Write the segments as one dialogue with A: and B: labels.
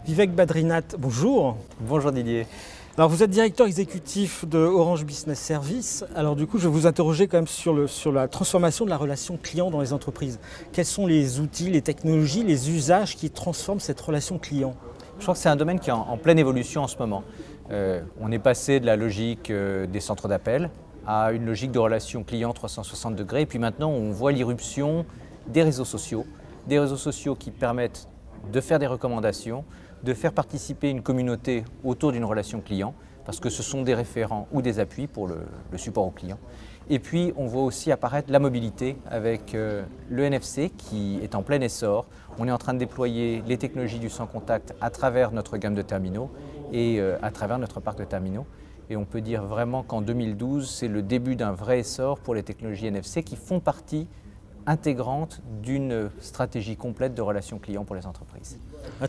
A: Vivek Badrinath, bonjour.
B: Bonjour Didier.
A: Alors vous êtes directeur exécutif de Orange Business Services. Alors du coup, je vais vous interroger quand même sur la transformation de la relation client dans les entreprises. Quels sont les outils, les technologies, les usages qui transforment cette relation client?
B: Je crois que c'est un domaine qui est en pleine évolution en ce moment. On est passé de la logique des centres d'appel à une logique de relation client 360 degrés. Et puis maintenant, on voit l'irruption des réseaux sociaux qui permettent de faire des recommandations, de faire participer une communauté autour d'une relation client, parce que ce sont des référents ou des appuis pour le support au client. Et puis, on voit aussi apparaître la mobilité avec le NFC qui est en plein essor. On est en train de déployer les technologies du sans contact à travers notre gamme de terminaux et à travers notre parc de terminaux. Et on peut dire vraiment qu'en 2012, c'est le début d'un vrai essor pour les technologies NFC qui font partie intégrante d'une stratégie complète de relation client pour les entreprises.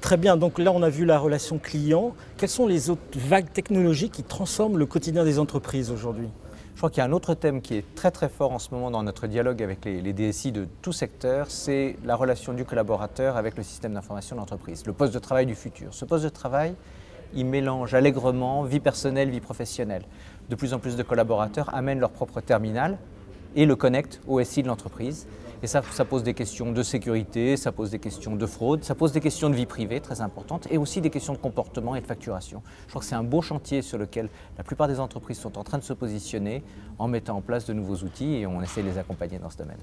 A: Très bien, donc là on a vu la relation client. Quelles sont les autres vagues technologiques qui transforment le quotidien des entreprises aujourd'hui?
B: Je crois qu'il y a un autre thème qui est très très fort en ce moment dans notre dialogue avec les DSI de tout secteur, c'est la relation du collaborateur avec le système d'information de l'entreprise, le poste de travail du futur. Ce poste de travail, il mélange allègrement vie personnelle, vie professionnelle. De plus en plus de collaborateurs amènent leur propre terminal et le connectent au SI de l'entreprise. Et ça pose des questions de sécurité, ça pose des questions de fraude, ça pose des questions de vie privée très importantes et aussi des questions de comportement et de facturation. Je crois que c'est un beau chantier sur lequel la plupart des entreprises sont en train de se positionner en mettant en place de nouveaux outils et on essaie de les accompagner dans ce domaine.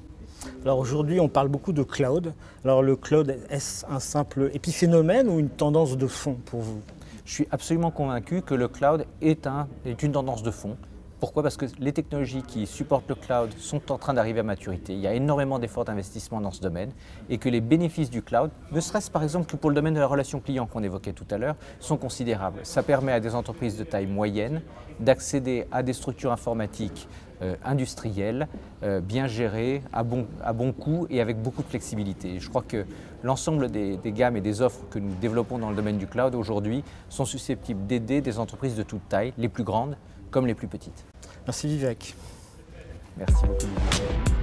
A: Alors aujourd'hui, on parle beaucoup de cloud. Alors le cloud, est-ce un simple épiphénomène ou une tendance de fond pour vous?
B: Je suis absolument convaincu que le cloud est une tendance de fond. Pourquoi? Parce que les technologies qui supportent le cloud sont en train d'arriver à maturité. Il y a énormément d'efforts d'investissement dans ce domaine et que les bénéfices du cloud, ne serait-ce par exemple que pour le domaine de la relation client qu'on évoquait tout à l'heure, sont considérables. Ça permet à des entreprises de taille moyenne d'accéder à des structures informatiques industrielles, bien gérées, à bon coût et avec beaucoup de flexibilité. Je crois que l'ensemble des gammes et des offres que nous développons dans le domaine du cloud aujourd'hui sont susceptibles d'aider des entreprises de toute taille, les plus grandes comme les plus petites.
A: Merci Vivek.
B: Merci beaucoup.